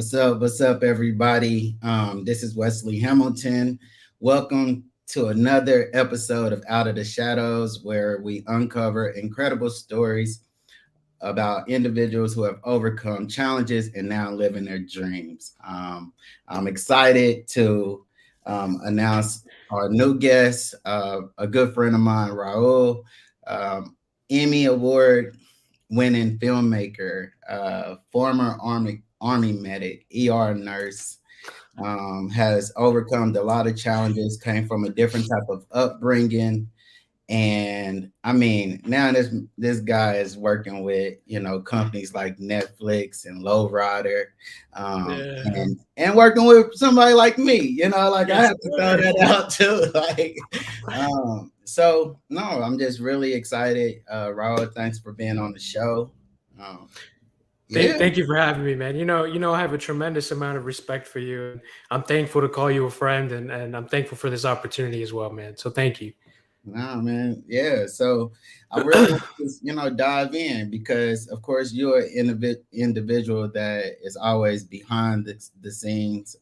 What's up? What's up, everybody? This is Wesley Hamilton. Welcome to another episode of Out of the Shadows, where we uncover incredible stories about individuals who have overcome challenges and now living their dreams. I'm excited to announce our new guest, a good friend of mine, Rahul, Emmy Award winning filmmaker, former Army medic, ER nurse, has overcome a lot of challenges, came from a different type of upbringing. And I mean, now this guy is working with companies like Netflix and Lowrider, Yeah. and working with somebody like me. Like I Yes, have to throw sir. that out too. So no, I'm just really excited. Raul, thanks for being on the show. Um, Thank, yeah. thank you for having me, man. I have a tremendous amount of respect for you. And I'm thankful to call you a friend, and I'm thankful for this opportunity as well, man. So thank you. Nah, man. Yeah. So I really want to just, dive in because, of course, you're an individual that is always behind the scenes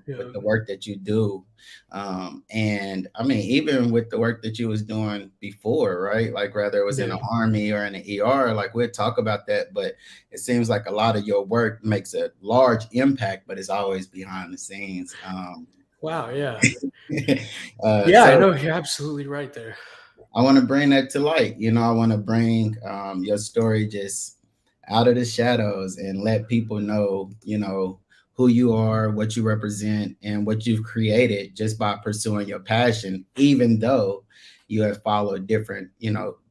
with Yeah. the work that you do. And I mean, even with the work that you was doing before, right? Like whether it was in Yeah. the army or in the ER, like we'll talk about that. But it seems like a lot of your work makes a large impact, but it's always behind the scenes. Wow. Yeah. Yeah, I So know. You're absolutely right there. I want to bring that to light. I want to bring your story just out of the shadows and let people know, who you are, what you represent, and what you've created just by pursuing your passion, even though you have followed different,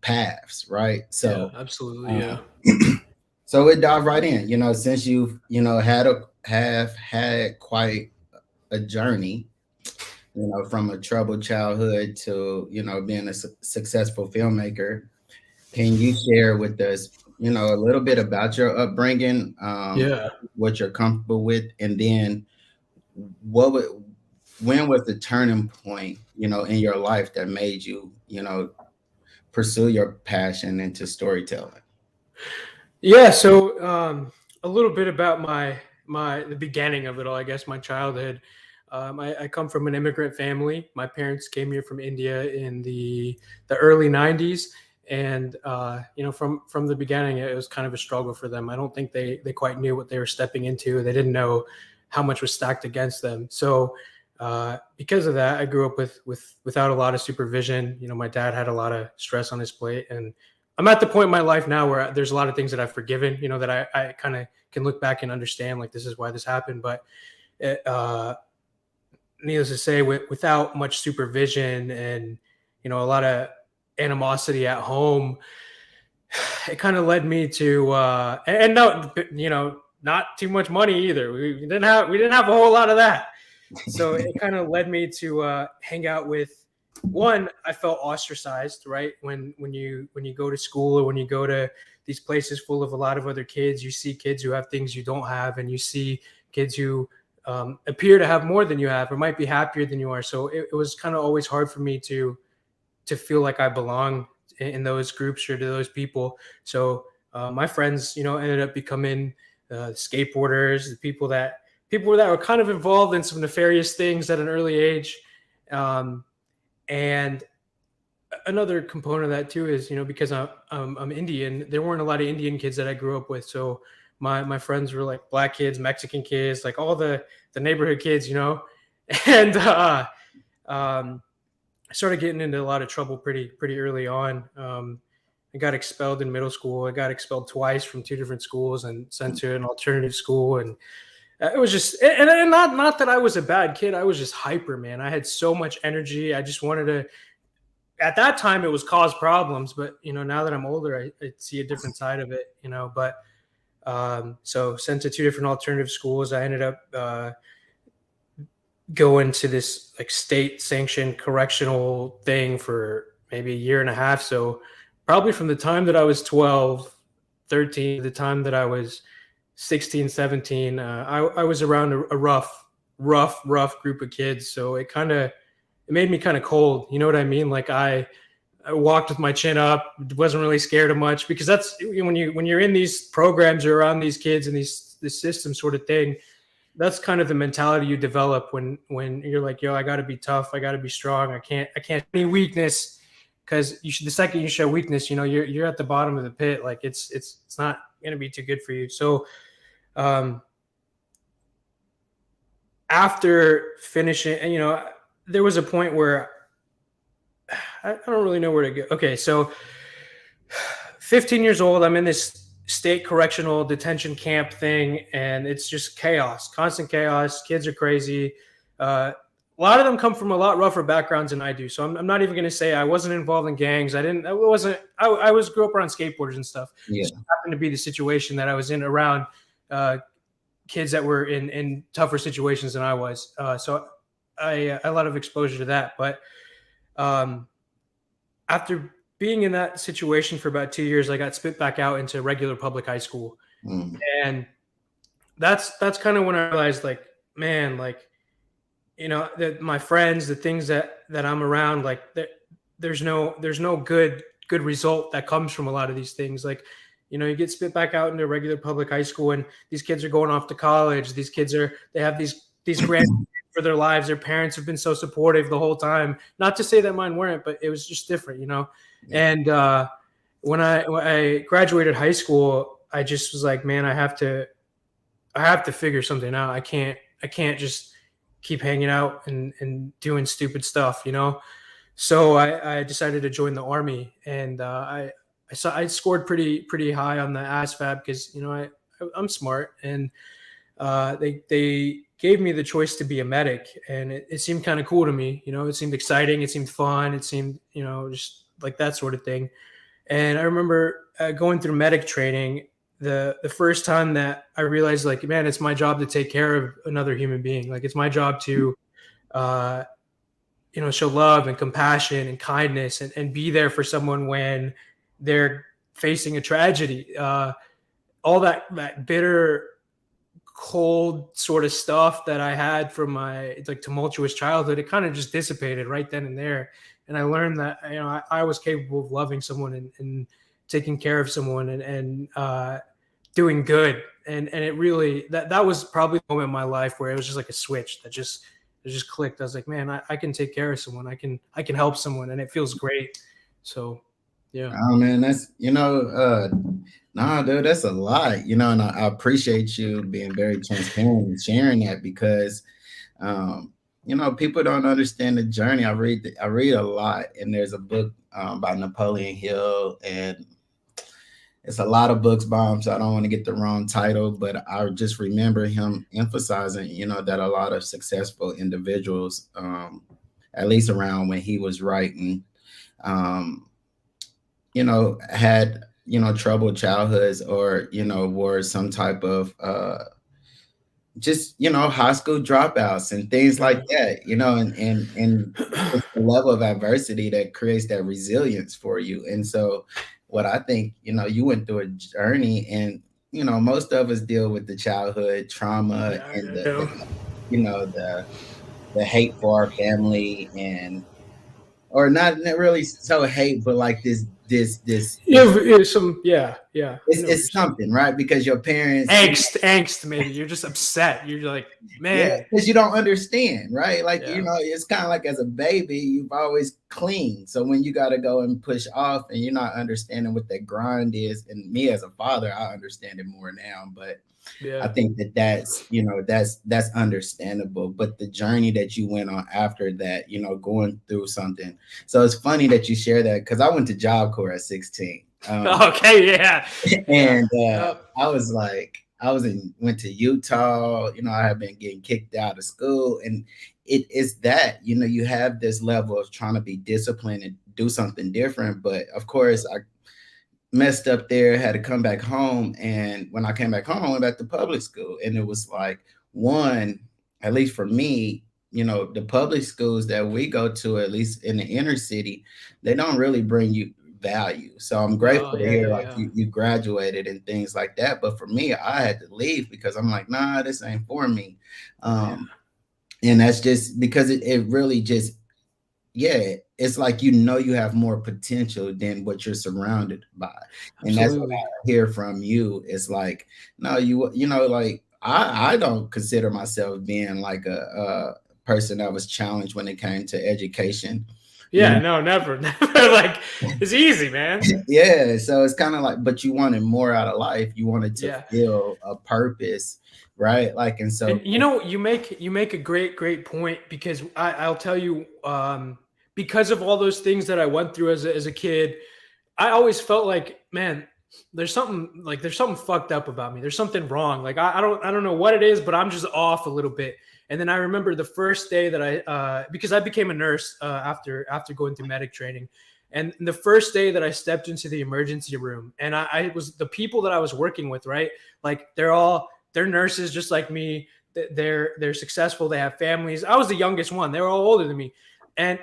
paths, right? Yeah, So, absolutely. um, Yeah. so we dive right in. Since you've, have had quite a journey, from a troubled childhood to, being a successful filmmaker. Can you share with us, a little bit about your upbringing, Yeah. what you're comfortable with, and then what would, when was the turning point, in your life that made you, pursue your passion into storytelling? Yeah. So, a little bit about the beginning of it all. I guess my childhood. I come from an immigrant family. My parents came here from India in the early '90s, and from the beginning, it was kind of a struggle for them. I don't think they quite knew what they were stepping into. They didn't know how much was stacked against them. So. Because of that, I grew up without a lot of supervision. My dad had a lot of stress on his plate, and I'm at the point in my life now where there's a lot of things that I've forgiven, that I kind of can look back and understand, like, this is why this happened. But it, needless to say, without much supervision and, a lot of animosity at home, it kind of led me to, and no, not too much money either. We didn't have a whole lot of that. So it kind of led me to hang out with one. I felt ostracized, right? When you go to school or when you go to these places full of a lot of other kids, you see kids who have things you don't have, and you see kids who appear to have more than you have or might be happier than you are. So it was kind of always hard for me to feel like I belong in those groups or to those people. So my friends, ended up becoming skateboarders, the people that were kind of involved in some nefarious things at an early age. Um, and another component of that too is, because I'm Indian, there weren't a lot of Indian kids that I grew up with. So my friends were like black kids, Mexican kids, like all the neighborhood kids, and um, I started getting into a lot of trouble pretty early on. I got expelled in middle school. I got expelled twice from two different schools and sent to an alternative school. And it was just, and not that I was a bad kid. I was just hyper, man. I had so much energy. I just wanted to. At that time, it was cause problems, but now that I'm older, I see a different side of it. But so sent to two different alternative schools. I ended up going to this like state sanctioned correctional thing for maybe a year and a half. So probably from the time that I was 12, 13, to the time that I was 16, 17, I was around a rough group of kids. So it made me kind of cold. You know what I mean? Like I walked with my chin up, wasn't really scared of much, because that's when you're in these programs or around these kids and this system sort of thing. that's kind of the mentality you develop when you're like, yo, I got to be tough, I got to be strong, I can't show any weakness, because the second you show weakness, you're at the bottom of the pit. Like it's not gonna be too good for you. So um, after finishing, and there was a point where I don't really know where to go. Okay, so 15 years old, I'm in this state correctional detention camp thing, and it's just chaos, constant chaos. Kids are crazy. A lot of them come from a lot rougher backgrounds than I do. So I'm not even going to say I wasn't involved in gangs. I was grew up around skateboarders and stuff. Yeah. So it happened to be the situation that I was in around kids that were in tougher situations than I was. So I a lot of exposure to that. But after being in that situation for about 2 years, I got spit back out into regular public high school. And that's kind of when I realized, like, man, like, that my friends, the things that I'm around, like, there's no good result that comes from a lot of these things. Like, you get spit back out into regular public high school, and these kids are going off to college. These kids they have these grants for their lives. Their parents have been so supportive the whole time. Not to say that mine weren't, but it was just different, And when I graduated high school, I just was like, man, I have to figure something out. I can't just keep hanging out and doing stupid stuff, So I decided to join the Army, and I scored pretty high on the ASVAB because I'm smart, and they gave me the choice to be a medic, and it seemed kind of cool to me. It seemed exciting, it seemed fun, it seemed just like that sort of thing. And I remember going through medic training, the first time that I realized, like, man, it's my job to take care of another human being. Like, it's my job to show love and compassion and kindness, and be there for someone when they're facing a tragedy. All that bitter, cold sort of stuff that I had from my tumultuous childhood, it kind of just dissipated right then and there. And I learned that I was capable of loving someone and taking care of someone and doing good. And it really, that was probably the moment in my life where it was just like a switch that just clicked. I was like, man, I can take care of someone. I can help someone, and it feels great. So yeah. Oh man, that's nah, dude, that's a lot, and I appreciate you being very transparent and sharing that, because people don't understand the journey. I read a lot, and there's a book by Napoleon Hill, and it's a lot of books by him, so I don't want to get the wrong title, but I just remember him emphasizing, that a lot of successful individuals, at least around when he was writing, had, troubled childhoods, or, were some type of just, high school dropouts and things like that, and it's the level of adversity that creates that resilience for you. And so what I think, you went through a journey, and, most of us deal with the childhood trauma, and the hate for our family, or not really so hate, but like this it's something, right? Because your parents angst, maybe you're just upset. You're like, man, because you don't understand, right? Like, it's kind of like, as a baby, you've always cleaned. So when you got to go and push off, and you're not understanding what that grind is, and me as a father, I understand it more now, but I think that's understandable. But the journey that you went on after that, going through something. So it's funny that you share that, because I went to Job Corps at 16. Okay, yeah. And I was like, went to Utah. I have been getting kicked out of school, and it is that you have this level of trying to be disciplined and do something different. But of course, I messed up there, had to come back home. And when I came back home, I went back to public school. And it was like, one, at least for me, the public schools that we go to, at least in the inner city, they don't really bring you value. So I'm grateful to hear you graduated and things like that. But for me, I had to leave, because I'm like, nah, this ain't for me. And that's just because it really just, it's like, you have more potential than what you're surrounded by. And Absolutely. That's what I hear from you. It's like, no, like, I don't consider myself being like a person that was challenged when it came to education. You Yeah, no, never, never. Like, it's easy, man. Yeah, so it's kind of like, but you wanted more out of life. You wanted to Yeah. feel a purpose, right? Like, and And so you make a great point, because I'll tell you, because of all those things that I went through as a kid, I always felt like, man, there's something fucked up about me. There's something wrong. Like, I don't know what it is, but I'm just off a little bit. And then I remember the first day that because I became a nurse after going through medic training, and the first day that I stepped into the emergency room, and I was the people that I was working with, right? Like, they're nurses just like me. They're successful. They have families. I was the youngest one. They were all older than me. And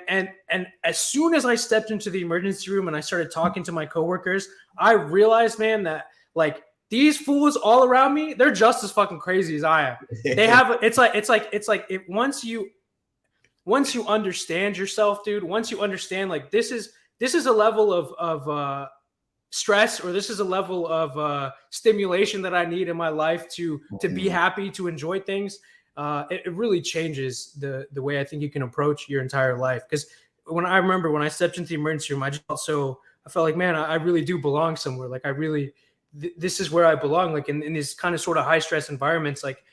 as soon as I stepped into the emergency room and I started talking to my coworkers, I realized, man, that like these fools all around me, they're just as fucking crazy as I am. They have it's like if once you understand yourself, dude, once you understand, like, this is a level of stress, or this is a level of stimulation that I need in my life to be happy, to enjoy things. It really changes the way I think you can approach your entire life. Because when I stepped into the emergency room, I felt like, man, I really do belong somewhere. Like, this is where I belong. Like, in these kind of sort of high stress environments, like,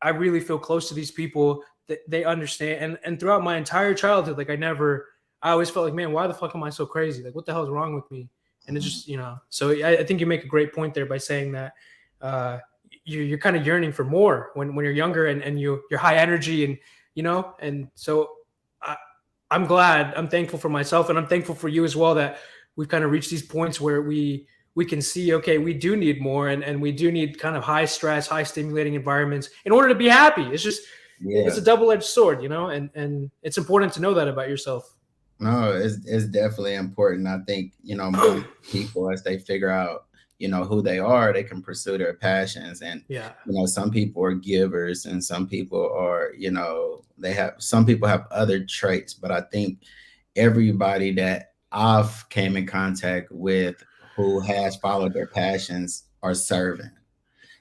I really feel close to these people that they understand. And throughout my entire childhood, like, I always felt like, man, why the fuck am I so crazy? Like, what the hell is wrong with me? And it's just, so I think you make a great point there by saying that uh, you're kind of yearning for more when you're younger, and you're high energy, and so I, I'm thankful for myself, and I'm thankful for you as well, that we've kind of reached these points where we can see, okay, we do need more, and we do need kind of high stress, high stimulating environments in order to be happy. It's yeah. a double-edged sword, and it's important to know that about yourself. No, it's definitely important. I think, more people, as they figure out, who they are, they can pursue their passions. And, Yeah. some people are givers and some people are, some people have other traits, but I think everybody that I've came in contact with who has followed their passions are serving.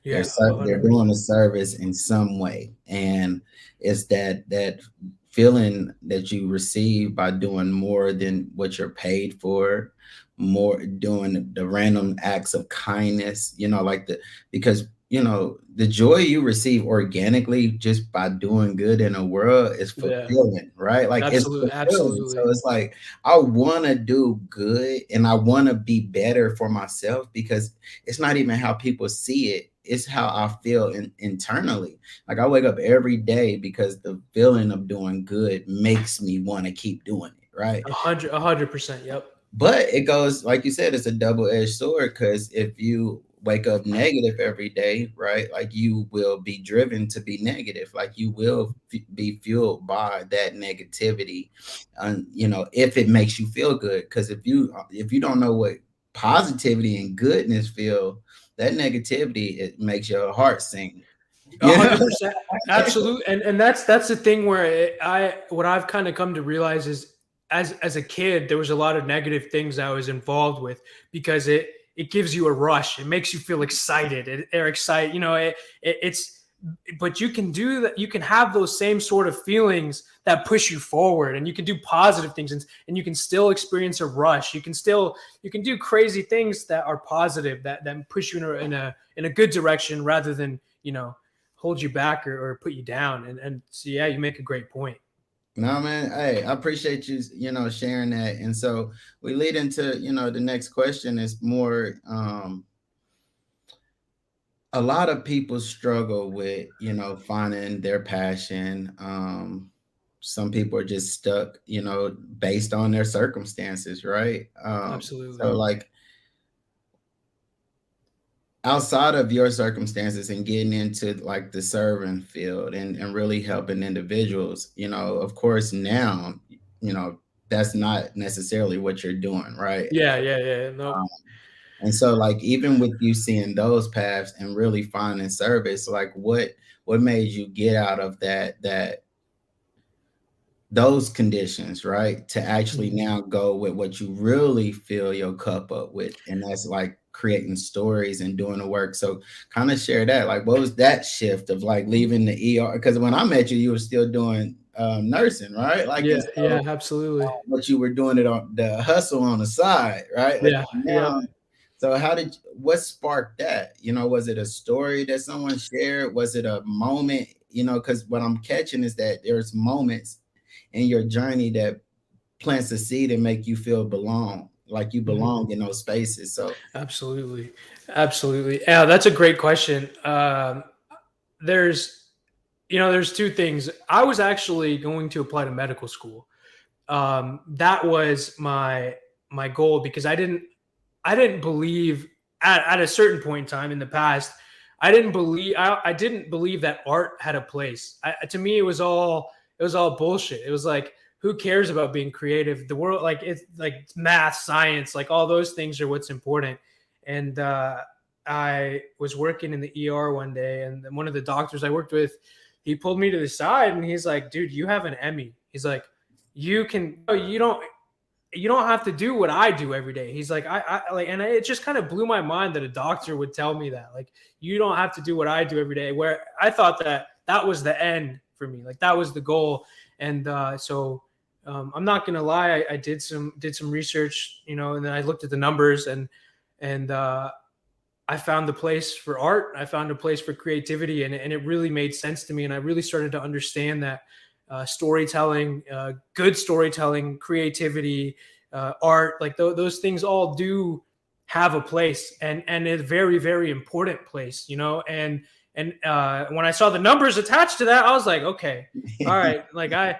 They're Yeah, they're doing 100%. a service in some way, and it's that feeling that you receive by doing more than what you're paid for, more doing the random acts of kindness. Like because the joy you receive organically just by doing good in the world is Yeah, fulfilling, right? Like it's absolutely, fulfilling. So absolutely. it's like I want to do good and I want to be better for myself, because it's not even how people see it, it's how I feel internally. Like I wake up every day because the feeling of doing good makes me want to keep doing it, right? 100%. Yep. But it goes, like you said, it's a double-edged sword, because if you wake up negative every day, right, like you will be driven to be negative, like you will be fueled by that negativity, and if it makes you feel good. Because if you don't know what positivity and goodness feel, that negativity, it makes your heart sing. A you know hundred percent, absolute, and that's the thing where what I've kind of come to realize is, as a kid, there was a lot of negative things I was involved with, because it gives you a rush, it makes you feel excited, or excited, it's, but you can do that, you can have those same sort of feelings that push you forward, and you can do positive things, and you can still experience a rush, you can do crazy things that are positive, that push you in a good direction, rather than hold you back, or put you down. And so, yeah, you make a great point. No, man. Hey, I appreciate you, sharing that. And so we lead into, the next question is more, a lot of people struggle with, finding their passion. Some people are just stuck, based on their circumstances, right? So Absolutely. like outside of your circumstances and getting into like the serving field and really helping individuals, of course now, that's not necessarily what you're doing, right? Yeah, yeah, yeah. No. Um, and so like even with you seeing those paths and really finding service, like what made you get out of that those conditions, right? To actually Mhm. now go with what you really fill your cup up with. And that's like creating stories and doing the work. So kind of share that. Like, what was that shift of like leaving the ER? Because when I met you, you were still doing nursing, right? Like, Yeah, and so, yeah, absolutely. but you were doing it on the hustle on the side, right? Like Yeah, yeah. now. So what sparked that? Was it a story that someone shared? Was it a moment? Because what I'm catching is that there's moments in your journey that plants a seed and make you feel like you belong in those spaces. So Absolutely, absolutely. Yeah, that's a great question. There's, there's two things. I was actually going to apply to medical school. That was my goal because I didn't believe at a certain point in time in the past. I didn't believe that art had a place. To me, it was all bullshit. It was like, who cares about being creative? The world, like, it's like math, science, like all those things are what's important. And I was working in the ER one day, and one of the doctors I worked with, he pulled me to the side and he's like, "Dude, you have an Emmy." He's like, "You don't have to do what I do every day." He's like, I like, and it just kind of blew my mind that a doctor would tell me that, like, you don't have to do what I do every day. Where I thought that was the end for me, like that was the goal. And I'm not gonna lie, I did some research, and then I looked at the numbers, and I found the place for art. I found a place for creativity, and it really made sense to me. And I really started to understand that storytelling, good storytelling, creativity, art, like those things all do have a place, and a very, very important place, And when I saw the numbers attached to that, I was like, okay, all right, like I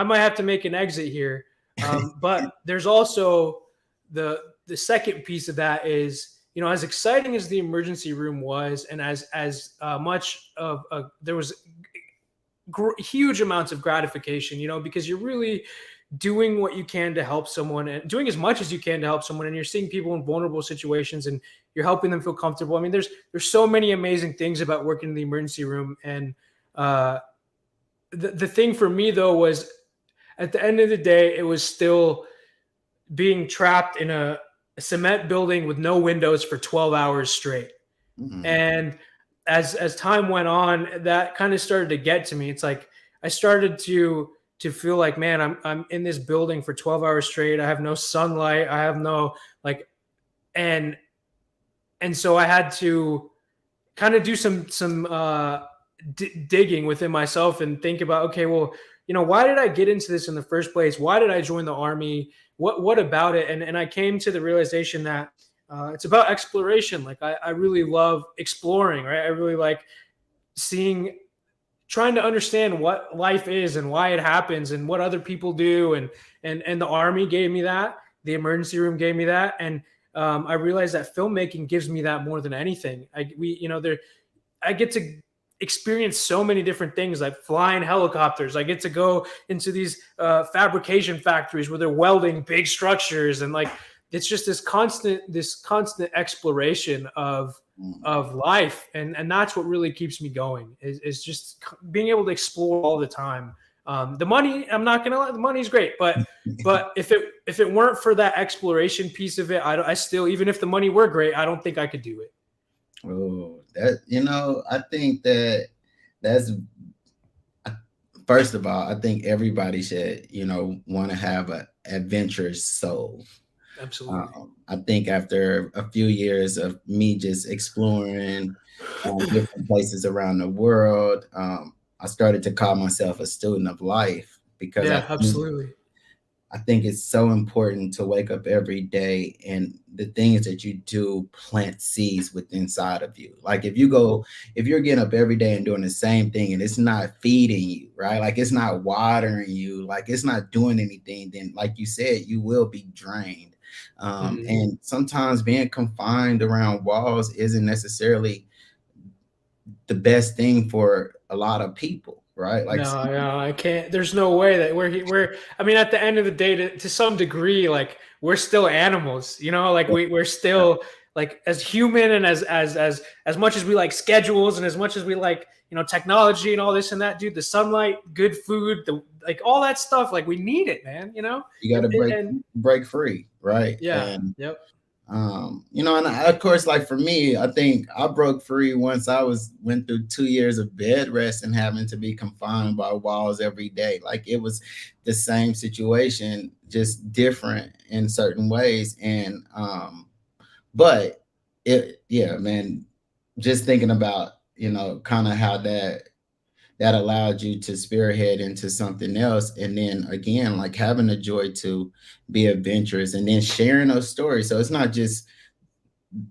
might have to make an exit here. But there's also the second piece of that is, as exciting as the emergency room was, and as much of there was huge amounts of gratification, because you're really doing what you can to help someone, and doing as much as you can to help someone, and you're seeing people in vulnerable situations and you're helping them feel comfortable. I mean, there's so many amazing things about working in the emergency room. And uh, the thing for me though was, at the end of the day, it was still being trapped in a cement building with no windows for 12 hours straight. And as time went on, that kind of started to get to me. It's like I started to feel like, man, I'm in this building for 12 hours straight. I have no sunlight. I have no, like, and so I had to kind of do some digging within myself and think about, okay, well, why did I get into this in the first place? Why did I join the army? What about it? And I came to the realization that it's about exploration. Like, I really love exploring, right? I really like trying to understand what life is and why it happens and what other people do. And the army gave me that. The emergency room gave me that. And I realized that filmmaking gives me that more than anything. I get to experience so many different things, like flying helicopters. I get to go into these fabrication factories where they're welding big structures, and like, it's just this constant exploration of life, and that's what really keeps me going, is just being able to explore all the time. The money, I'm not gonna lie, the money's great, but if it weren't for that exploration piece of it, I still, even if the money were great, I don't think I could do it. Oh, I think that's first of all, I think everybody should, want to have an adventurous soul. Absolutely. I think after a few years of me just exploring different places around the world, I started to call myself a student of life, because Yeah, absolutely. I think it's so important to wake up every day, and the things that you do plant seeds within inside of you. Like, if you're getting up every day and doing the same thing and it's not feeding you, right? Like, it's not watering you, like it's not doing anything, then, like you said, you will be drained. And sometimes being confined around walls isn't necessarily the best thing for a lot of people, right? Like, No, I can't. There's no way that we're. I mean, at the end of the day, to some degree, like, we're still animals, like we're still, like, as human, and as much as we like schedules, and as much as we like, technology and all this and that, dude, the sunlight, good food, like all that stuff, like, we need it, man. you got to And break free, right? yeah, And yep. And of course, like for me, I think I broke free once went through 2 years of bed rest and having to be confined by walls every day. Like it was the same situation, just different in certain ways. And but yeah, man, just thinking about, kind of how that allowed you to spearhead into something else. And then again, like having the joy to be adventurous and then sharing those stories. So it's not just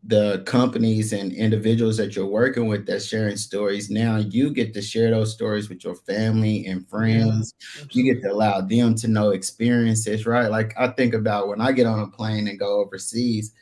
the companies and individuals that you're working with that's sharing stories. Now you get to share those stories with your family and Yeah, friends. You get absolutely. to allow them to know experiences, right? Like I think about when I get on a plane and go overseas,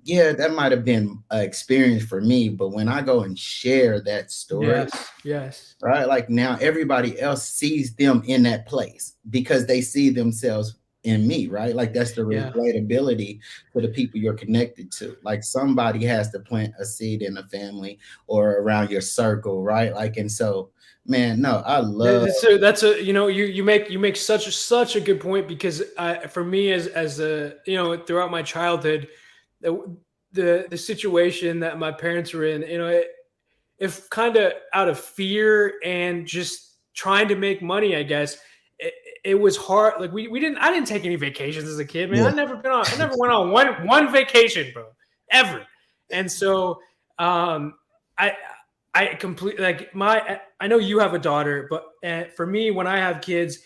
yeah, that might have been an experience for me, but when I go and share that story, Yes, yes, right? Like now everybody else sees them in that place because they see themselves in me, right? Like that's the yeah. relatability to the people you're connected to. Like somebody has to plant a seed in a family or around your circle, right? Like, and so, man, no, I love, That's a you make such a good point, because for me, as a throughout my childhood, the situation that my parents were in, if kind of out of fear and just trying to make money, I guess. It was hard. Like I didn't take any vacations as a kid, man. yeah, I never went on one vacation, bro, ever. And so, um, I, I completely, like, I know you have a daughter, but for me, when I have kids,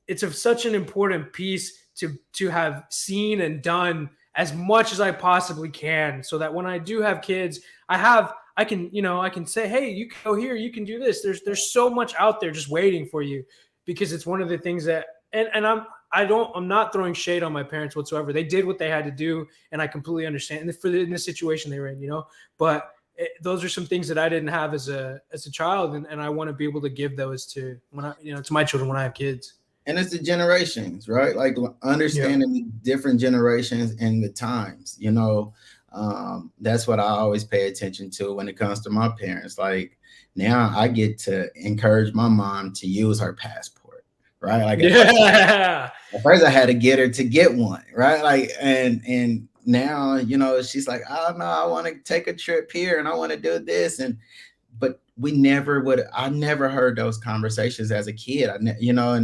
it's of such an important piece to have seen and done as much as I possibly can, so that when I do have kids, I can say, hey, you can go here, you can do this. There's so much out there just waiting for you, because it's one of the things that, and I'm not throwing shade on my parents whatsoever. They did what they had to do, and I completely understand. And in the situation they were in, but those are some things that I didn't have as a child, and I want to be able to give those to to my children when I have kids. and it's the generations, right? Like Yeah. understanding the different generations and the times, that's what I always pay attention to when it comes to my parents. Like now I get to encourage my mom to use her passport, right? Like Yeah. at first I had to get her to get one, right? Like and now, she's like, oh no, I want to take a trip here and I want to do this. But I never heard those conversations as a kid. And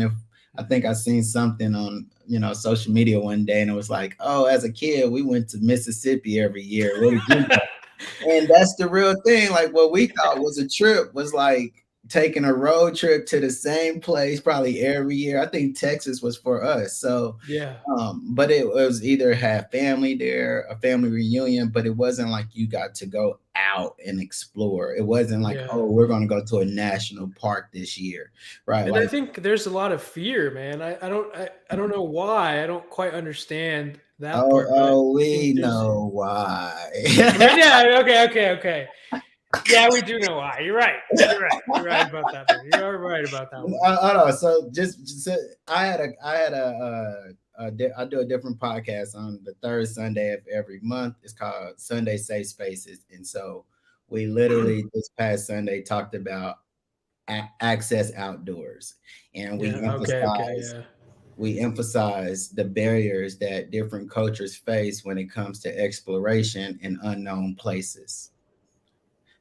if I think I seen something on, social media one day and it was like, oh, as a kid, we went to Mississippi every year. What did you go? And that's the real thing. Like what we thought was a trip was like taking a road trip to the same place probably every year. I think Texas was for us. So, Yeah. but it was either have family there, a family reunion, but it wasn't like you got to go out and explore. It wasn't like, Yeah. oh, we're going to go to a national park this year, right? And I Like, think there's a lot of fear, man. I don't know why. I don't quite understand that oh, part, but oh, I think we there's. know why. I mean, yeah, okay. Yeah, we do know why. You're right. You're right. You're right about that one. You are right about that one. I don't know. So I do a different podcast on the third Sunday of every month. It's called Sunday Safe Spaces, and so we literally this past Sunday talked about access outdoors, and Yeah. Okay. Yeah. we emphasize the barriers that different cultures face when it comes to exploration in unknown places.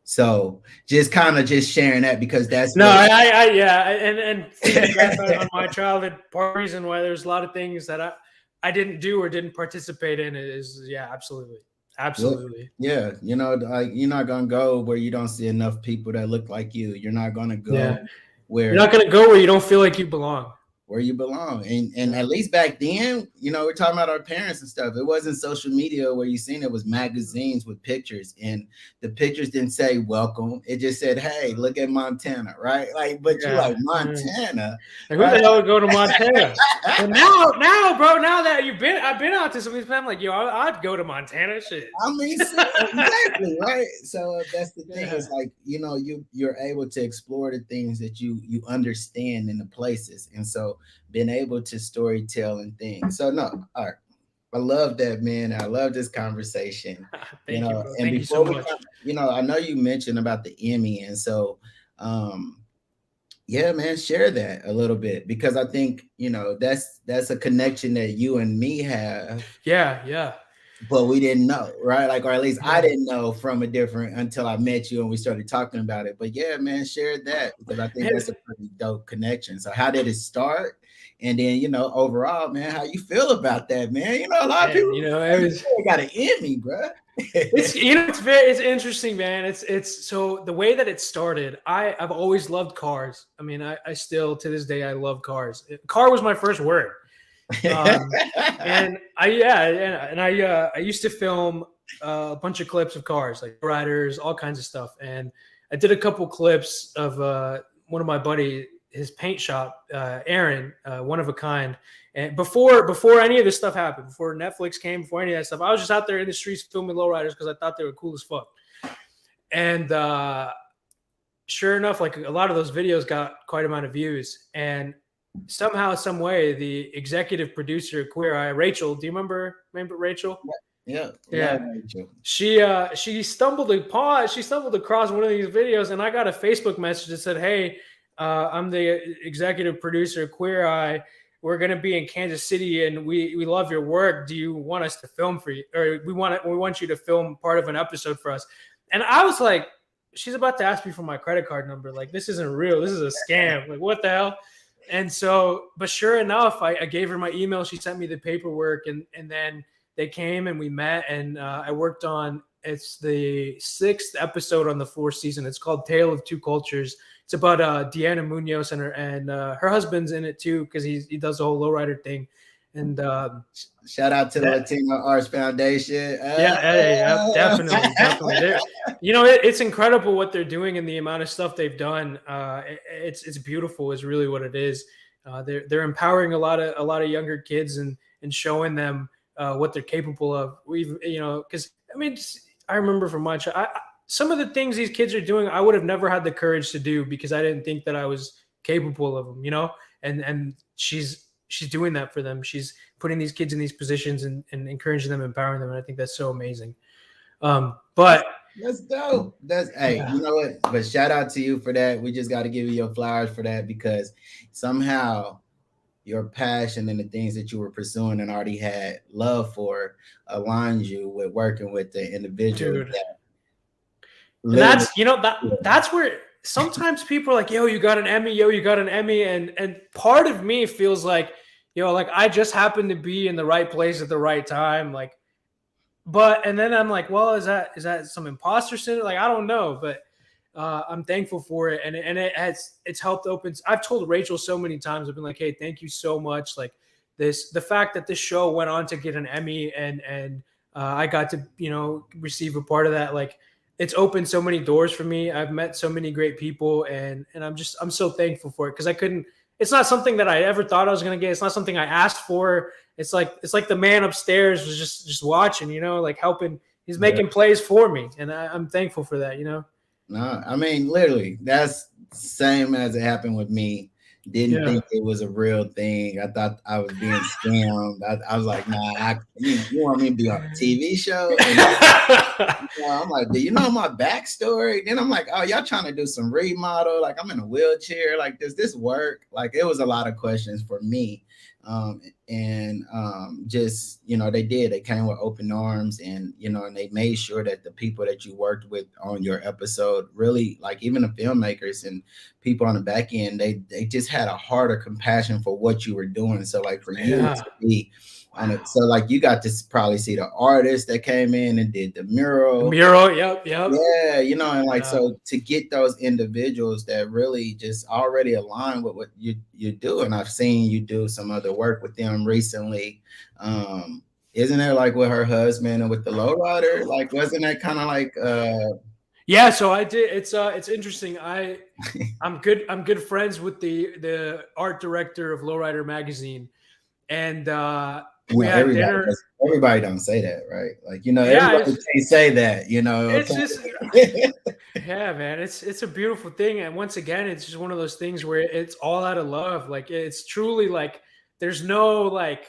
So just kind of just sharing that because that's No, what. yeah, and thinking back on my childhood, part of the reason why there's a lot of things that I didn't do or didn't participate in is, yeah, absolutely, Yeah, absolutely. yeah, like you're not gonna go where you don't see enough people that look like you. You're not gonna go Yeah, you're where not gonna go where you don't feel like you belong. you belong. And Yeah. at least back then, we're talking about our parents and stuff. It wasn't social media where you seen it was magazines with pictures, and the pictures didn't say welcome. It just said, hey, look at Montana, right? Like, but you like Yeah. Montana, Like, who right? the hell would go to Montana? But now, bro, now that I've been out to some of these places, I'm like, yo, I'd go to Montana. Shit. I mean, exactly, right? So that's the thing. Yeah. Is like you're able to explore the things that you understand in the places, and so being able to story tell and things. So no, all right. I love that, man. I love this conversation. Thank you, bro. And Thank you so before we much. come, I know you mentioned about the Emmy, and so yeah, man, share that a little bit because I think that's a connection that you and me have. Yeah, yeah. but we didn't know, right? Like, or at least I Yeah. didn't know from a different until I met you and we started talking about it. But yeah, man, share that because I think Man, that's a pretty dope connection. So how did it start? And then, you know, overall, man, how you feel about that, man? You know, a lot of man, people it was. got an Emmy, bro. It's it's interesting, man. It's so the way that it started. I've always loved cars. I mean, I still to this day I love cars. Car was my first word. And I used to film a bunch of clips of cars, like riders, all kinds of stuff. And I did a couple clips of one of my buddy, his paint shop, Aaron, one of a kind. And before any of this stuff happened, before Netflix came, before any of that stuff, I was just out there in the streets filming lowriders because I thought they were cool as fuck. And sure enough, like a lot of those videos got quite amount of views. And somehow, some way, the executive producer of Queer Eye, Rachel, do you remember Rachel? Yeah. She stumbled across one of these videos, and I got a Facebook message that said, "Hey, I'm the executive producer of Queer Eye. We're going to be in Kansas City, and we love your work. Do you want us to film for you, or we want you to film part of an episode for us?" And I was like, "She's about to ask me for my credit card number. Like, this isn't real. This is a scam. Like, what the hell?" And so, but sure enough, I gave her my email. She sent me the paperwork, and then they came and we met, and I worked on. It's the 6th episode on the 4th season. It's called Tale of Two Cultures. It's about Deanna Munoz and her husband's in it too, because he does the whole lowrider thing. And shout out to the Latino Arts Foundation. Yeah, definitely. It's incredible what they're doing and the amount of stuff they've done. It's beautiful, is really what it is. They're empowering a lot of younger kids and showing them what they're capable of. Because I mean, I remember from my child, some of the things these kids are doing, I would have never had the courage to do because I didn't think that I was capable of them. And she's doing that for them. She's putting these kids in these positions and encouraging them, empowering them. And I think that's so amazing. But that's dope. Hey, you know what? But shout out to you for that. We just got to give you your flowers for that, because somehow your passion and the things that you were pursuing and already had love for aligns you with working with the individual. And that's where sometimes people are like, "Yo, you got an Emmy," and part of me feels like, like I just happened to be in the right place at the right time, like. But and then I'm like, well, is that some imposter syndrome? Like, I don't know, but I'm thankful for it, and it's helped open. I've told Rachel so many times. I've been like, hey, thank you so much. Like the fact that this show went on to get an Emmy and I got to receive a part of that. Like, it's opened so many doors for me. I've met so many great people, and I'm so thankful for it, because I couldn't. It's not something that I ever thought I was going to get. It's not something I asked for. It's like the man upstairs was just watching, like helping. He's making plays for me, and I'm thankful for that. No, I mean, literally, that's same as it happened with me. Didn't think it was a real thing. I thought I was being scammed. I was like, nah, you want me to be on a TV show? I'm like, do you know my backstory? Then I'm like, oh, y'all trying to do some remodel? Like, I'm in a wheelchair. Like, does this work? Like, it was a lot of questions for me. Just, they came with open arms, and, and they made sure that the people that you worked with on your episode really, like, even the filmmakers and people on the back end, they just had a heart of compassion for what you were doing. So like for you to be on it, so like you got to probably see the artist that came in and did the mural. Yep. Yeah, and like, so to get those individuals that really just already align with what you do, and I've seen you do some other work with them recently. Isn't there, like, with her husband and with the Lowrider? Like, wasn't that kind of like Yeah, so I did. It's interesting. I'm good friends with the art director of Lowrider Magazine, and we had dinner. Everybody don't say that, right? Like, everybody can't say that. It's just yeah, man. It's a beautiful thing, and once again, it's just one of those things where it's all out of love. Like, it's truly like there's no like.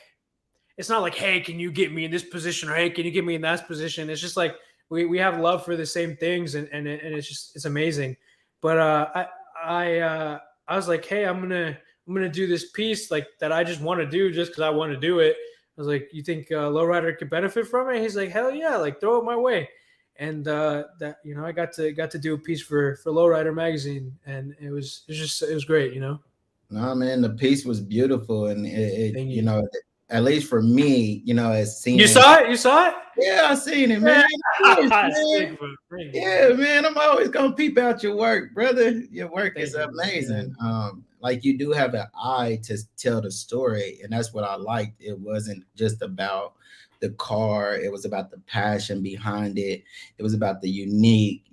It's not like, hey, can you get me in this position, or hey, can you get me in that position? It's just like we have love for the same things, and it's amazing. But I was like, hey, I'm gonna do this piece like that I just want to do just because I want to do it. was like, you think Lowrider could benefit from it? He's like, hell yeah, like throw it my way. And that, I got to do a piece for Lowrider Magazine, and it was great, No, man, the piece was beautiful, and Thank you. at least for me, as You seeing, saw it? You saw it? yeah, I seen it, man. Of course, Yeah. man. Sick, bro. Thank you. Yeah, man, I'm always gonna peep out your work, brother. Your work Thank is you. amazing. Like you do have an eye to tell the story, and that's what I liked. It wasn't just about the car; it was about the passion behind it. It was about the unique,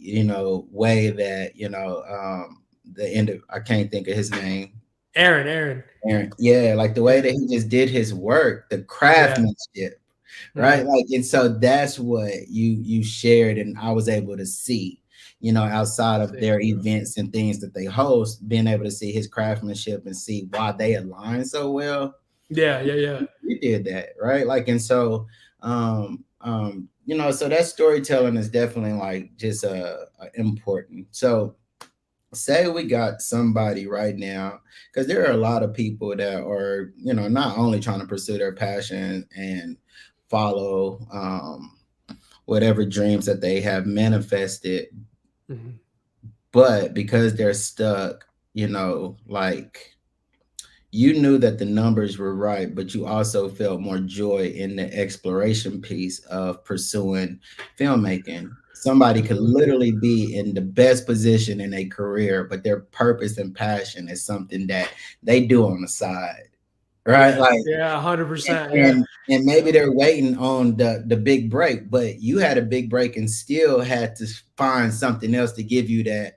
way that the end of I can't think of his name. Aaron. Aaron, yeah, like the way that he just did his work, the Yeah. craftsmanship, right? Mhm. Like, and so that's what you shared, and I was able to see, outside of Sick, their bro. events and things that they host, being able to see his craftsmanship and see why they align so well. Yeah. We did that, right? Like, and so, so that storytelling is definitely like just important. So say we got somebody right now, because there are a lot of people that are not only trying to pursue their passion and follow whatever dreams that they have manifested, Mhm. but because they're stuck, like you knew that the numbers were right, but you also felt more joy in the exploration piece of pursuing filmmaking. Somebody could Absolutely. literally be in the best position in a career, but their purpose and passion is something that they do on the side, right? Yeah. Like, Yeah. 100%. Yeah. and maybe Yeah. they're waiting on the big break, but you had a big break and still had to find something else to give you that.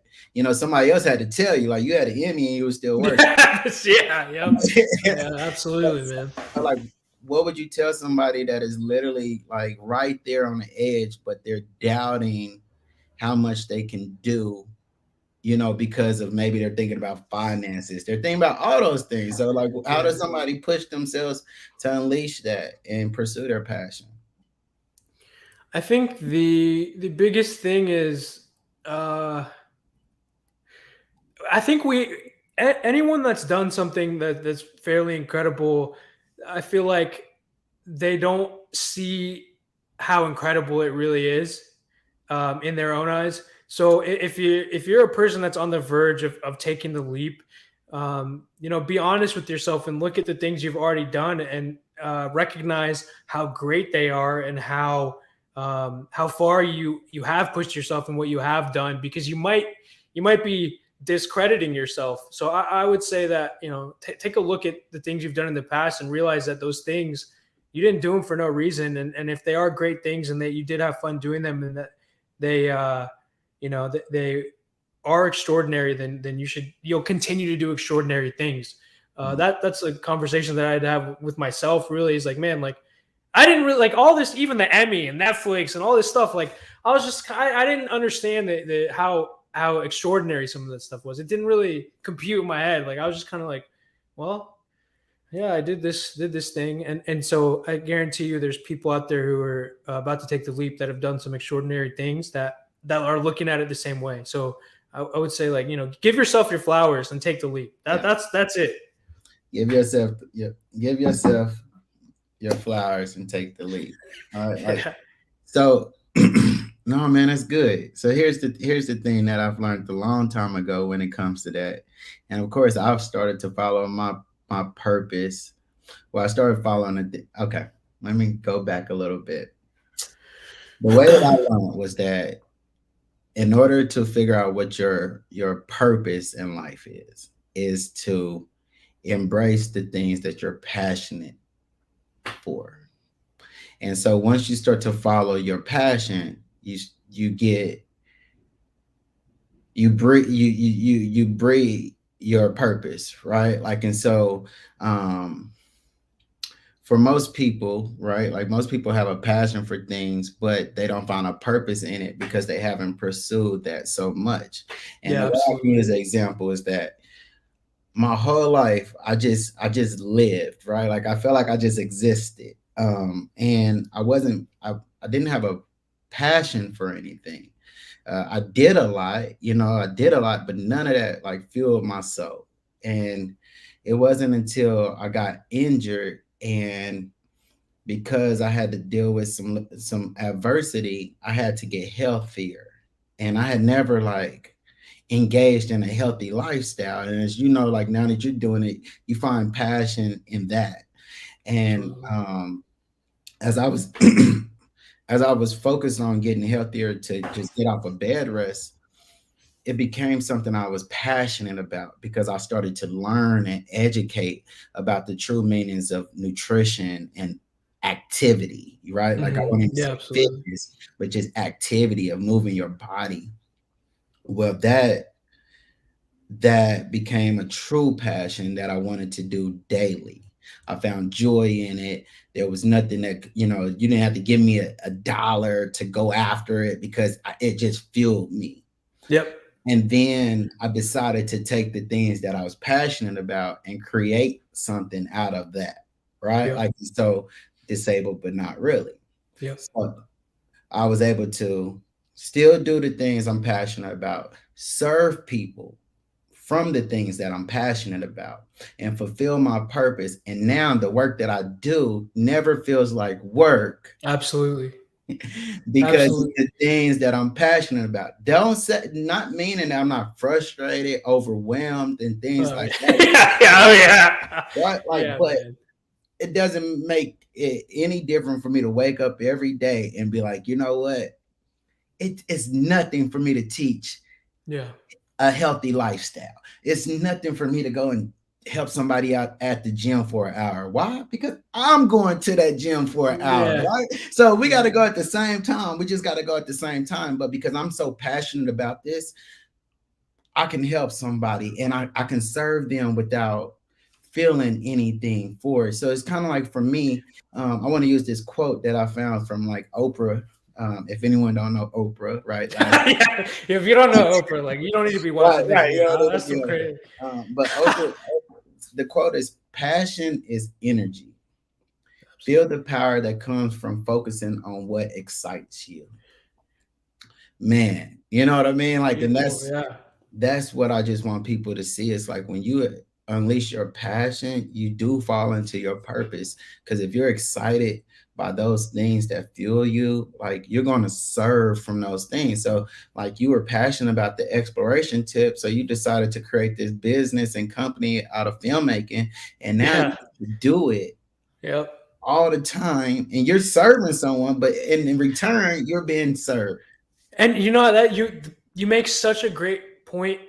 Somebody else had to tell you, like you had an Emmy and you were still working. Yeah. Yep. Yeah. Absolutely, man. So, like, what would you tell somebody that is literally like right there on the edge, but they're doubting how much they can do, because of maybe they're thinking about finances, they're thinking about all those things. So, like, how Yeah. does somebody push themselves to unleash that and pursue their passion? I think the biggest thing is, uh, I think anyone that's done something that's fairly incredible, I feel like they don't see how incredible it really is, in their own eyes. So if you're a person that's on the verge of taking the leap, be honest with yourself and look at the things you've already done, and recognize how great they are, and how far you have pushed yourself and what you have done, because you might be discrediting yourself. So I would say that, take a look at the things you've done in the past and realize that those things, you didn't do them for no reason. And if they are great things and that you did have fun doing them, and that they, they are extraordinary, then you'll continue to do extraordinary things. That's a conversation that I'd have with myself. Really, is like, man, like I didn't really like all this, even the Emmy and Netflix and all this stuff. Like I didn't understand how extraordinary some of that stuff was. It didn't really compute in my head. Like I was just kind of like, well, yeah, I did this thing, and so I guarantee you, there's people out there who are about to take the leap that have done some extraordinary things that are looking at it the same way. So I would say, like, give yourself your flowers and take the leap. Yeah, That's it. give yourself, yeah, give yourself your flowers and take the leap. All right, like, Yeah. so. No, man, that's good. So here's the thing that I've learned a long time ago when it comes to that, and of course I've started to follow my purpose. Well, I started following it. Okay, let me go back a little bit. The way that I learned was that in order to figure out what your purpose in life is to embrace the things that you're passionate for. And so once you start to follow your passion, you get you breathe your purpose, right? Like, and so um for most people, right? Like most people have a passion for things, but they don't find a purpose in it because they haven't pursued that so much. And the Yeah, way I absolutely. use an example is that my whole life I just lived, right? Like I felt like I just existed. And I didn't have a passion for anything. I did a lot, I did a lot, but none of that like fueled my soul. And it wasn't until I got injured and because I had to deal with some adversity, I had to get healthier. And I had never like engaged in a healthy lifestyle. And as you know, like now that you're doing it, you find passion in that. And Absolutely. as I was as I was focused on getting healthier to just get off of bed rest, it became something I was passionate about because I started to learn and educate about the true meanings of nutrition and activity, right? Like I went Yeah, into absolutely. fitness, but just activity of moving your body. Well, that became a true passion that I wanted to do daily. I found joy in it. There was nothing that, you didn't have to give me a dollar to go after it because it just fueled me. Yep. And then I decided to take the things that I was passionate about and create something out of that, right? Yep. Like, so disabled, but not really. Yep. So I was able to still do the things I'm passionate about, serve people from the things that I'm passionate about, and fulfill my purpose. And now the work that I do never feels like work Absolutely. because it's Absolutely. the things that I'm passionate about. Don't say, not meaning that I'm not frustrated, overwhelmed, and things Oh like yeah. that. Yeah. Oh yeah. Right? Like, Yeah, but man. it doesn't make it any different for me to wake up every day and be like, you know what? It's nothing for me to teach Yeah. a healthy lifestyle. It's nothing for me to go and help somebody out at the gym for an hour. Why? Because I'm going to that gym for an hour, Yeah. right? So we got Yeah. to go at the same time. We just got to go at the same time. But because I'm so passionate about this, I can help somebody and I can serve them without feeling anything for it. So it's kind of like for me, I want to use this quote that I found from like Oprah. If anyone don't know Oprah, right? Yeah. If you don't know Oprah, like you don't need to be Right, watching this right. You video. know, That's some yeah. crazy. But Oprah, the quote is passion is energy. Feel Absolutely. the power that comes from focusing on what excites you. Man, you know what I mean? Like, and Beautiful. Yeah. that's what I just want people to see. It's like when you unleash your passion, you do fall into your purpose. Because if you're excited by those things that fuel you, like you're going to serve from those things. So, like you were passionate about the exploration tip, so you decided to create this business and company out of filmmaking, and now Yeah. you do it Yep. all the time, and you're serving someone, but in return, you're being served. And you know that you make such a great point.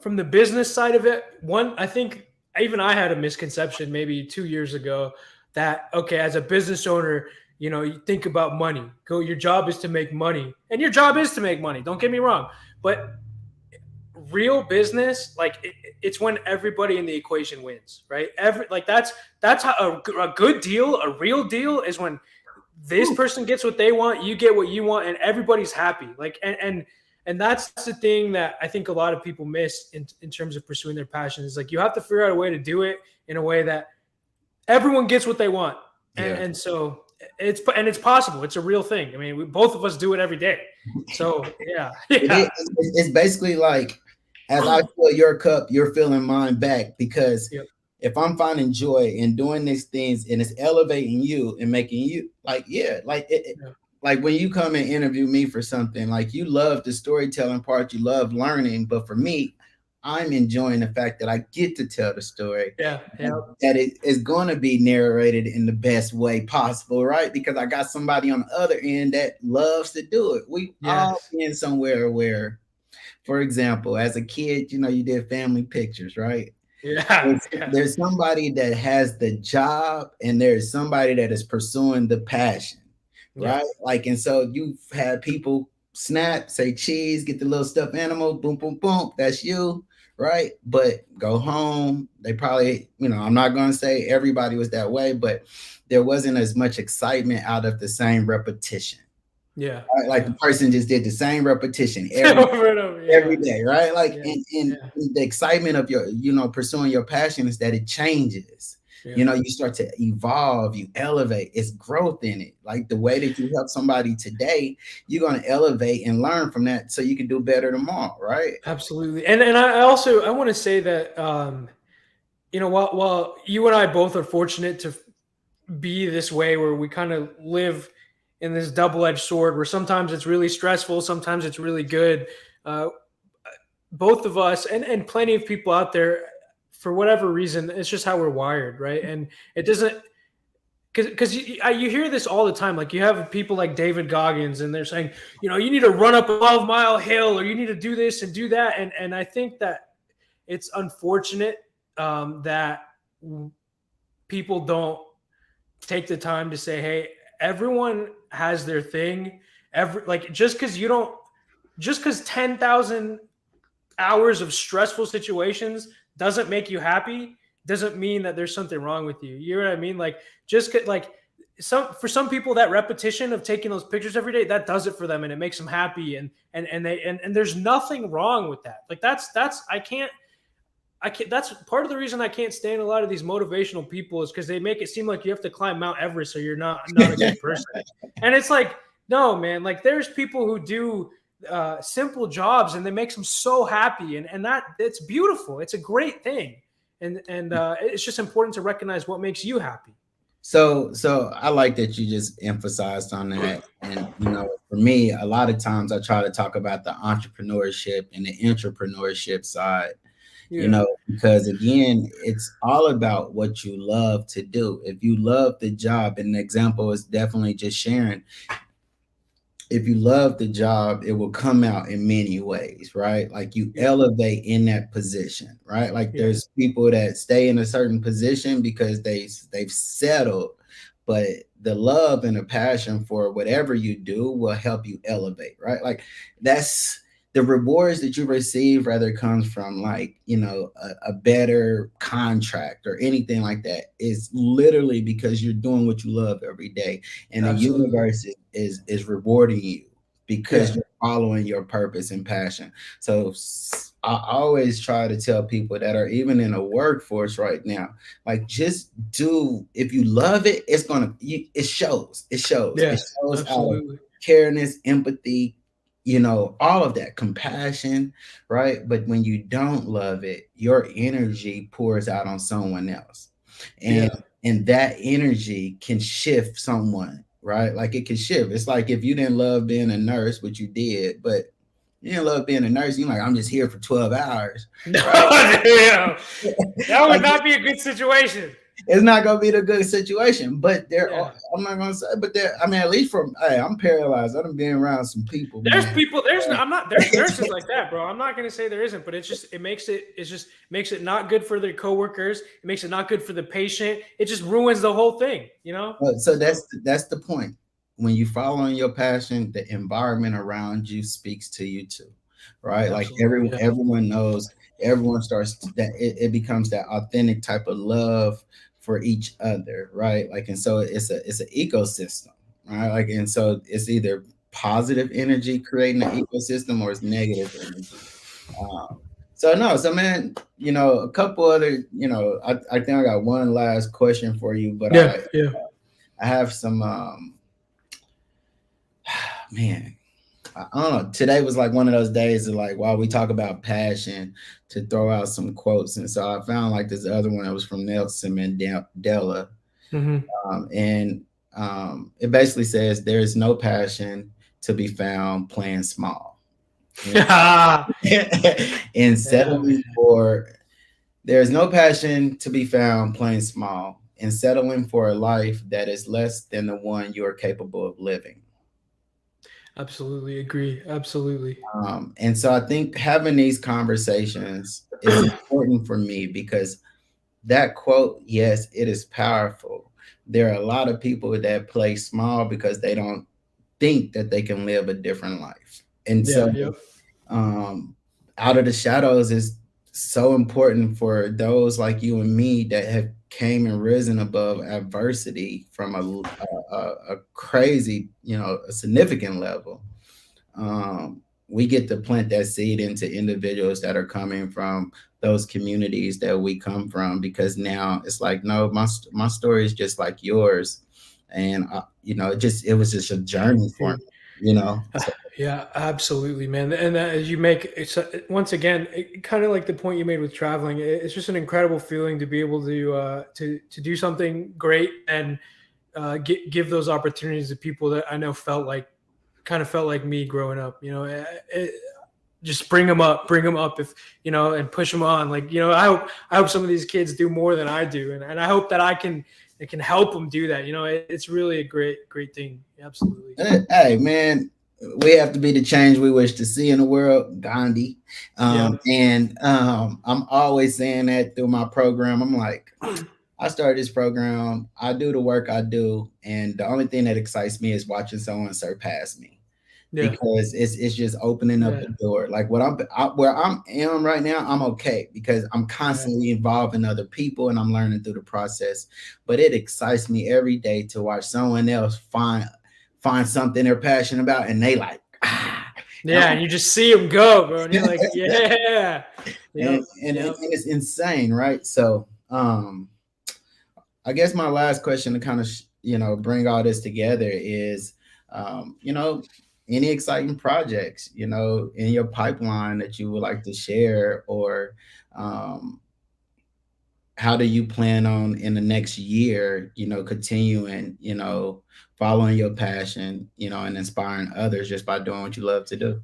From the business side of it, one, I think even I had a misconception maybe 2 years ago that, okay, as a business owner, you think about money. Go, your job is to make money, and your job is to make money. Don't get me wrong, but real business, like it's when everybody in the equation wins, right? That's how a good deal, a real deal, is when this Whew. person gets what they want, you get what you want, and everybody's happy. Like, and that's the thing that I think a lot of people miss in terms of pursuing their passions. Like, you have to figure out a way to do it in a way that everyone gets what they want, and Yeah. and so it's possible. It's a real thing. I mean, both of us do it every day. So yeah. It is, Yeah. it's basically like as I fill your cup, you're filling mine back. Because Yep. if I'm finding joy in doing these things and it's elevating you and making you like, yeah, like Yeah. like when you come and interview me for something, like you love the storytelling part, you love learning. But for me, I'm enjoying the fact that I get to tell the story, Yeah. Yeah. that it is going to be narrated in the best way possible, right? Because I got somebody on the other end that loves to do it. We all Yes. been somewhere where, for example, as a kid, you did family pictures, right? Yeah. There's, Yeah. there's somebody that has the job and there's somebody that is pursuing the passion, Yeah. right? Like, and so you've had people snap, say cheese, get the little stuffed animal, boom, boom, boom, that's you, right? But go home. They probably, I'm not going to say everybody was that way, but there wasn't as much excitement out of the same repetition. Yeah. Right? Like the Yeah. person just did the same repetition Over and over. every Yeah. day, right? Like, Yeah. and Yeah. the excitement of your, pursuing your passion is that it changes. Yeah. You start to evolve, you elevate. It's growth in it. Like the way that you help somebody today, you're going to elevate and learn from that so you can do better tomorrow, right? Absolutely. And I also I want to say that while you and I both are fortunate be this way where we kind of live in this double-edged sword where sometimes it's really stressful, sometimes it's really good. Uh, both of us and plenty of people out there, for whatever reason, it's just how we're wired, right? And it doesn't, because you hear this all the time. Like, you have people like David Goggins, and they're saying, you need to run up a 12-mile hill, or you need to do this and do that. And I think that it's unfortunate that people don't take the time to say, hey, everyone has their thing. Just because 10,000 hours of stressful situations doesn't make you happy doesn't mean that there's something wrong with you. You know what I mean? Like, for some people, that repetition of taking those pictures every day, that does it for them, and it makes them happy. And there's nothing wrong with that. Like, that's part of the reason I can't stand a lot of these motivational people, is because they make it seem like you have to climb Mount Everest so you're not a good person. And it's like, no, man, like, there's people who do simple jobs and they makes them so happy. And that it's beautiful. It's a great thing. And it's just important to recognize what makes you happy. So I like that you just emphasized on that. And, for me, a lot of times I try to talk about the entrepreneurship and the entrepreneurship side, because again, it's all about what you love to do. If you love the job, and the example is definitely just sharing, if you love the job, it will come out in many ways, right? Like, you elevate in that position, right? Like, there's people that stay in a certain position because they've settled, but the love and the passion for whatever you do will help you elevate, right? Like, that's the rewards that you receive, rather comes from, like, a better contract or anything like that, is literally because you're doing what you love every day, and Absolutely. the universe is rewarding you because you're following your purpose and passion. So I always try to tell people that are even in a workforce right now, like, just do, if you love it, it shows. It shows Absolutely. out of careness, empathy, all of that, compassion, right? But when you don't love it, your energy pours out on someone else. And that energy can shift someone, right? Like, it can shift. It's like, if you didn't love being a nurse, which you did, but you didn't love being a nurse, you're like, I'm just here for 12 hours. Right? Damn. That would not be a good situation. It's not gonna be the good situation, but I'm not gonna say, but at least I'm paralyzed. I've been around some people. There's Man. people. There's nurses like that, bro. I'm not gonna say there isn't, but it makes it not good for their coworkers. It makes it not good for the patient. It just ruins the whole thing, So that's the point. When you follow in your passion, the environment around you speaks to you too, right? Absolutely. Like, everyone knows. Everyone starts that it becomes that authentic type of love for each other, right? Like, and so it's an ecosystem, right? Like, and so it's either positive energy creating an ecosystem, or it's negative energy. So man, a couple other, I think I got one last question for you, but I have some man, I don't know. Today was like one of those days of, like, while we talk about passion, to throw out some quotes. And so I found, like, this other one that was from Nelson Mandela. And it basically says, there is no passion to be found playing small. And settling for, there's no passion to be found playing small, and settling for a life that is less than the one you are capable of living. Absolutely agree. Absolutely. And so I think having these conversations is important for me, because that quote, yes, it is powerful. There are a lot of people that play small because they don't think that they can live a different life. And Out of the Shadows is so important for those like you and me that have came and risen above adversity from a crazy, a significant level. We get to plant that seed into individuals that are coming from those communities that we come from, because now it's like, no, my story is just like yours. And, it was just a journey for me, Yeah, absolutely, man. And you make it's once again kind of like the point you made with traveling. It's just an incredible feeling to be able to do something great and give those opportunities to people that I know felt like me growing up. Just bring them up if and push them on. Like I hope some of these kids do more than I do, and I hope that I can help them do that. It's really a great thing. Absolutely. Hey, man, we have to be the change we wish to see in the world, Gandhi. Yeah. And I'm always saying that through my program. I'm like, I started this program, I do the work I do, and the only thing that excites me is watching someone surpass me, Yeah. because it's just opening up Yeah. the door. Like where I'm am right now, I'm okay because I'm Yeah. constantly involving other people and I'm learning through the process. But it excites me every day to watch someone else find something they're passionate about, and they like, Yeah, and you just see them go, bro, and you're like, yeah, and, yep, and, yep. and it's insane, right? So I guess my last question to kind of bring all this together is, any exciting projects in your pipeline that you would like to share, or um, how do you plan on in the next year, continuing, following your passion, and inspiring others just by doing what you love to do?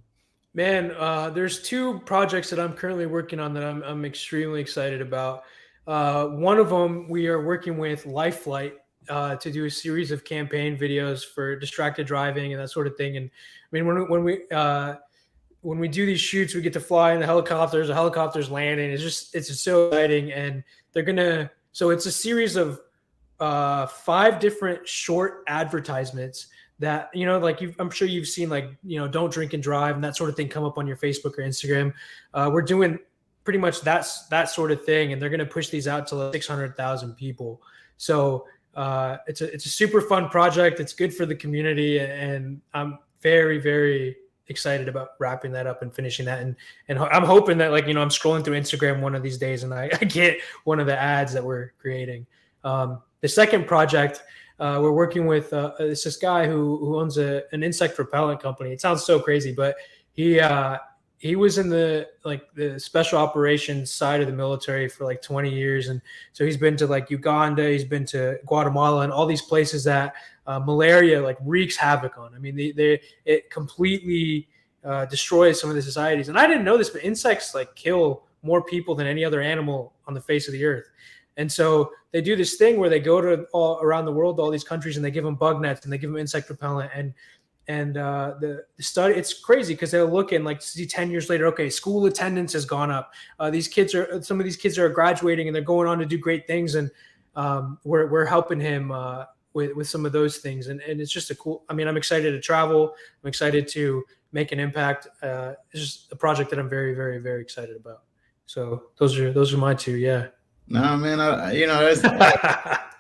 Man, there's two projects that I'm currently working on that I'm extremely excited about. One of them, we are working with Life Flight to do a series of campaign videos for distracted driving and that sort of thing. And I mean, when we do these shoots, we get to fly in the helicopters landing. It's just so exciting, and so it's a series of 5 different short advertisements that like I'm sure you've seen, like don't drink and drive and that sort of thing come up on your Facebook or Instagram. We're doing pretty much that sort of thing, and they're going to push these out to like 600,000 people. So it's a super fun project. It's good for the community, and I'm very excited about wrapping that up and finishing that. And I'm hoping that, like, I'm scrolling through Instagram one of these days and I get one of the ads that we're creating. The second project, we're working with it's this guy who owns an insect repellent company. It sounds so crazy, but he was in the special operations side of the military for like 20 years, and so he's been to like Uganda, he's been to Guatemala, and all these places that malaria like wreaks havoc on. I mean, it completely destroys some of the societies. And I didn't know this, but insects like kill more people than any other animal on the face of the earth. And so they do this thing where they go to all around the world, all these countries, and they give them bug nets and they give them insect repellent. And the study, it's crazy because they'll look and like see 10 years later, okay, school attendance has gone up. Some of these kids are graduating and they're going on to do great things. And we're helping him with some of those things. And it's just I'm excited to travel. I'm excited to make an impact. It's just a project that I'm very excited about. So those are my two. Yeah. No, man, I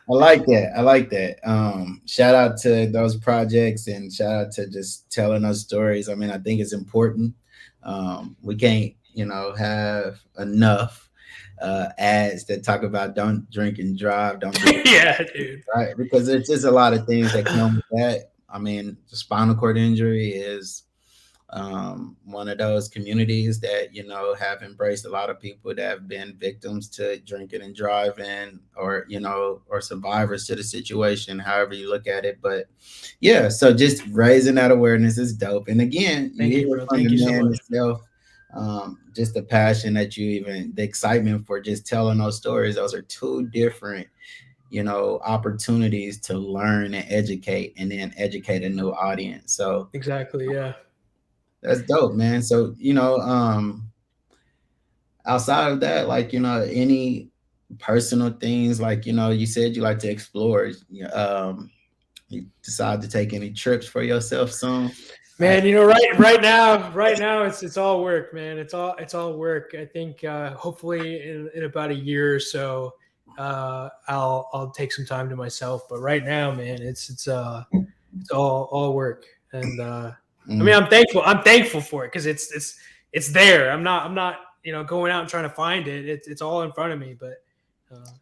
like that. I like that. Shout out to those projects and shout out to just telling us stories. I mean, I think it's important. We can't, have enough ads that talk about don't drink and drive, don't drink, Yeah, dude. right? Because there's just a lot of things that come with that. I mean, the spinal cord injury is one of those communities that have embraced a lot of people that have been victims to drinking and driving, or or survivors to the situation, however you look at it. But yeah, so just raising that awareness is dope. And again, you Thank you, hear bro. from Thank the you so man much. himself, just the passion that the excitement for just telling those stories. Those are two different opportunities to learn and educate, and then educate a new audience. So Exactly. Yeah. that's dope, man. So, outside of that, like, any personal things, like, you said you like to explore. You decide to take any trips for yourself soon? Man, right now it's all work, man. It's all work. I think hopefully in about a year or so, I'll take some time to myself. But right now, man, it's all work. And I mean, Mm. I'm thankful for it because it's there. I'm not going out and trying to find it. It's all in front of me. But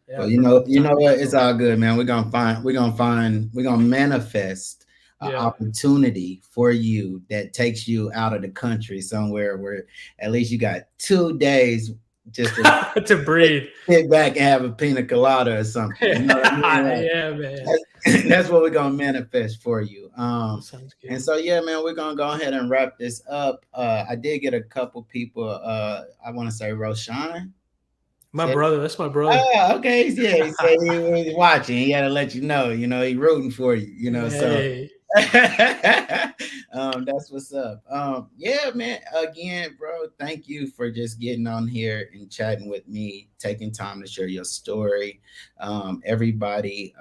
yeah, Well, from time to what? time, It's all good, man. We're gonna manifest an Yeah. opportunity for you that takes you out of the country somewhere where at least you got 2 days just to To breathe. sit back and have a pina colada or something. You know what I mean? Like, Yeah, man. that's what we're gonna manifest for you. That sounds And good. so yeah, man, we're gonna go ahead and wrap this up. I did get a couple people. I want to say Roshan My said, brother. That's my brother. "Oh, okay, yeah." He said he was watching. He had to let you know. You know, he rooting for you. You know, so Hey, that's what's up. Yeah, man. Again, bro, thank you for just getting on here and chatting with me, taking time to share your story. Everybody,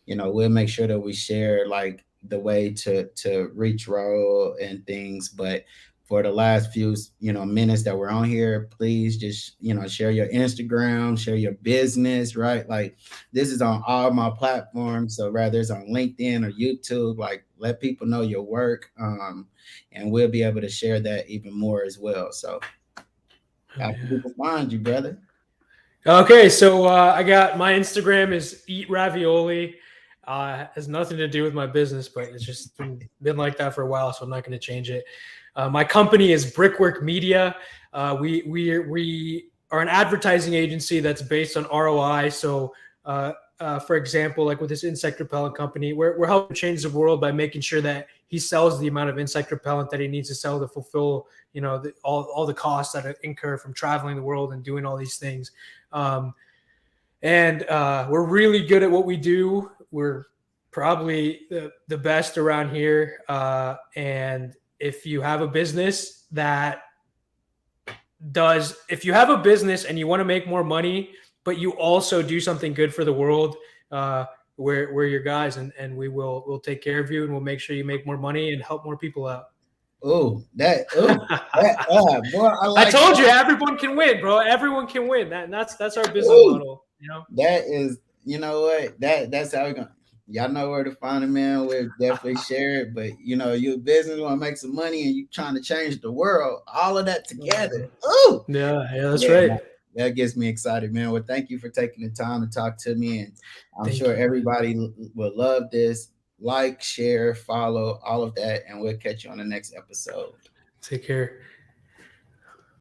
we'll make sure that we share like the way to reach Raul and things. But for the last few minutes that we're on here, please just share your Instagram, share your business, right? Like this is on all my platforms. So rather it's on LinkedIn or YouTube, like let people know your work. And we'll be able to share that even more as well. So how can people find you, brother? okay, so I got my Instagram is eat ravioli. Has nothing to do with my business, but it's just been like that for a while, so I'm not going to change it. My company is Brickwork Media. We are an advertising agency that's based on ROI. So, for example, like with this insect repellent company, we're helping change the world by making sure that he sells the amount of insect repellent that he needs to sell to fulfill, all the costs that incur from traveling the world and doing all these things. And we're really good at what we do. We're probably the best around here. And if you have a business if you have a business and you want to make more money, but you also do something good for the world, we're your guys, and we'll take care of you, and we'll make sure you make more money and help more people out. Oh, boy, I I like told that. you, everyone can win, bro. Everyone can win. That's our business Ooh, model. that is, you know what? That's how we're gonna. Y'all know where to find a man. We'll definitely share it. But you're a business, want to make some money, and you trying to change the world. All of that together. Ooh, Yeah, that's yeah, right. man, that gets me excited, man. Well, thank you for taking the time to talk to me, and I'm Thank sure you. everybody will love this. Like, share, follow, all of that, and we'll catch you on the next episode. Take care.